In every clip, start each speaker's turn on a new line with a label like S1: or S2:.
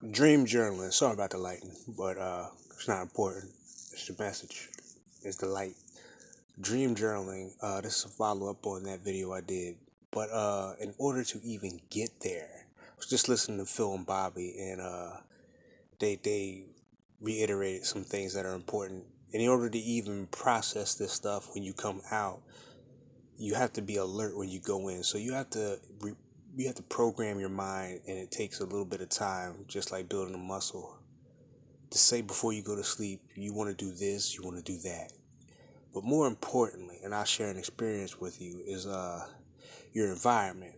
S1: Dream journaling. Sorry about the lighting, but it's not important. It's the message. It's the light. Dream journaling. This is a follow up on that video I did. But in order to even get there, I was just listening to Phil and Bobby, and they reiterated some things that are important. And in order to even process this stuff when you come out, you have to be alert when you go in. So you have to program your mind, and it takes a little bit of time, just like building a muscle. To say before you go to sleep, you want to do this, you want to do that. But more importantly, and I'll share an experience with you, is your environment,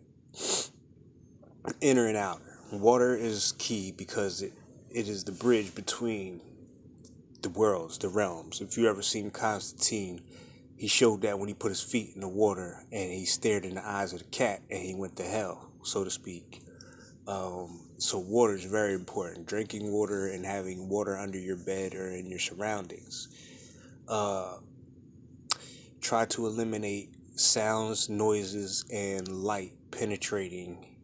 S1: inner and outer. Water is key because it is the bridge between the worlds, the realms. If you ever seen Constantine, he showed that when he put his feet in the water and he stared in the eyes of the cat and he went to hell, so to speak. So water is very important. Drinking water and having water under your bed or in your surroundings. Uh, Try to eliminate sounds, noises, and light penetrating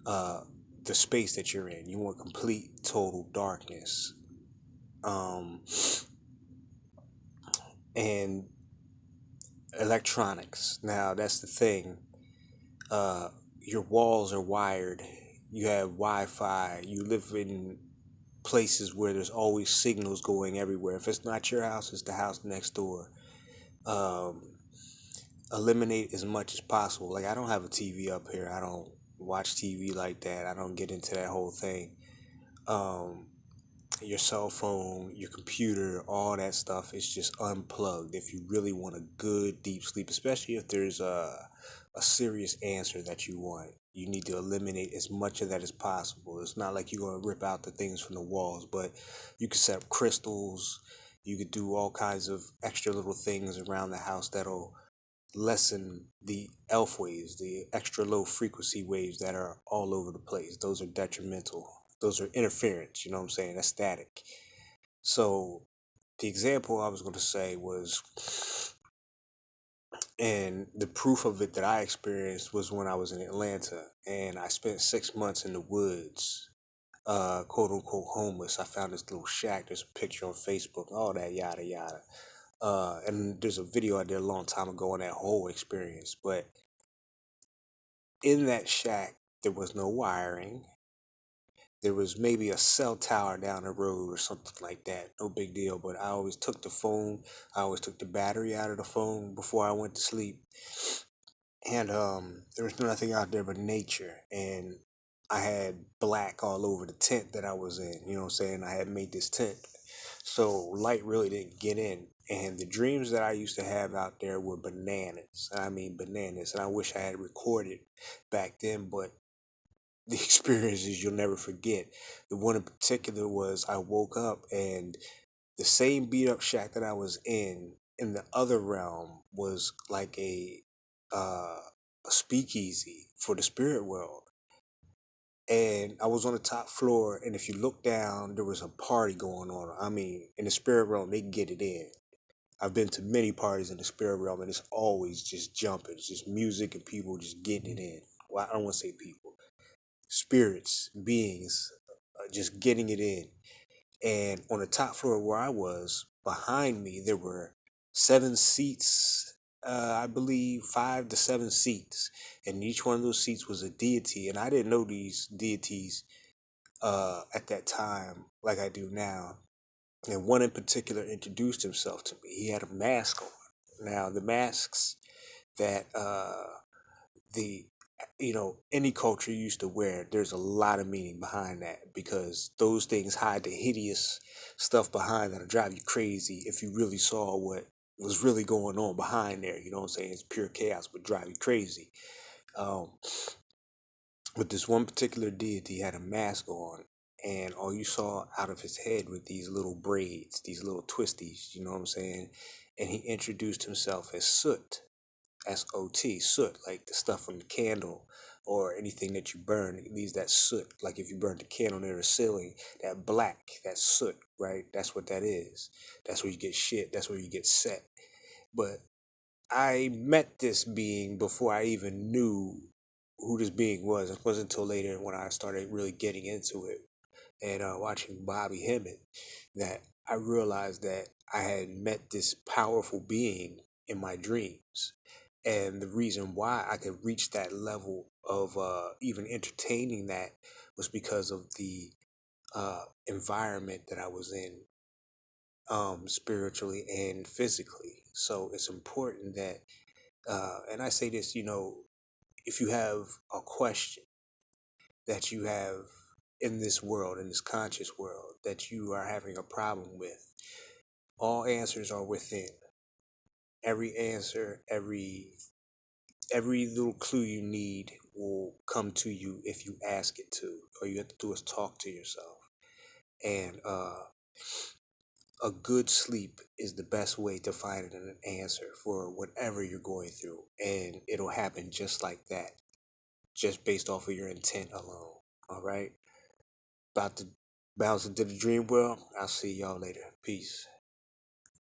S1: uh, the space that you're in. You want complete, total darkness. Um, and electronics. Now, that's the thing. Uh, your walls are wired. You have Wi-Fi. You live in places where there's always signals going everywhere. If it's not your house, it's the house next door. Um, Eliminate as much as possible. Like, I don't have a TV up here. I don't watch TV like that. I don't get into that whole thing. Um, your cell phone, your computer, all that stuff is just unplugged if you really want a good deep sleep, especially if there's a serious answer that you want. You need to eliminate as much of that as possible. It's not like you're going to rip out the things from the walls, but you could set up crystals. You could do all kinds of extra little things around the house that'll lessen the elf waves, the extra low frequency waves that are all over the place. Those are detrimental. Those are interference, you know what I'm saying? That's static. So the example I was going to say was, and the proof of it that I experienced was when I was in Atlanta and I spent 6 months in the woods, quote unquote homeless. I found this little shack. There's a picture on Facebook, all that yada yada. And there's a video I did a long time ago on that whole experience. But in that shack, there was no wiring. There was maybe a cell tower down the road or something like that. No big deal. But I always took the phone. I always took the battery out of the phone before I went to sleep. And there was nothing out there but nature. And I had black all over the tent that I was in. You know what I'm saying? I had made this tent. So light really didn't get in. And the dreams that I used to have out there were bananas. I mean, bananas. And I wish I had recorded back then, but the experiences you'll never forget. The one in particular was I woke up and the same beat up shack that I was in the other realm was like a speakeasy for the spirit world. And I was on the top floor, and if you look down, there was a party going on. I mean, in the spirit realm, they get it in. I've been to many parties in the spirit realm, and it's always just jumping. It's just music and people just getting it in. Well, I don't want to say people, spirits, beings, just getting it in. And on the top floor where I was, behind me, there were 7 seats, I believe 5 to 7 seats. And each one of those seats was a deity. And I didn't know these deities at that time like I do now. And one in particular introduced himself to me. He had a mask on. Now, the masks that the any culture used to wear, there's a lot of meaning behind that, because those things hide the hideous stuff behind that'll drive you crazy if you really saw what was really going on behind there. You know what I'm saying? It's pure chaos, would drive you crazy. um but this one particular deity had a mask on, and all you saw out of his head were these little braids, these little twisties, you know what I'm saying? And he introduced himself as Soot. SOT, soot, like the stuff from the candle or anything that you burn, it leaves that soot. Like if you burn the candle near the ceiling, that black, that soot, right? That's what that is. That's where you get shit. That's where you get set. But I met this being before I even knew who this being was. It wasn't until later when I started really getting into it. and watching Bobby Hemmett that I realized that I had met this powerful being in my dreams. And the reason why I could reach that level of even entertaining that was because of the environment that I was in, spiritually and physically. So it's important that, and I say this, if you have a question that you have in this world, in this conscious world, that you are having a problem with, all answers are within. Every answer, every little clue you need will come to you if you ask it to. All you have to do is talk to yourself. And a good sleep is the best way to find an answer for whatever you're going through. And it'll happen just like that, just based off of your intent alone. All right? About to bounce into the dream world. I'll see y'all later. Peace.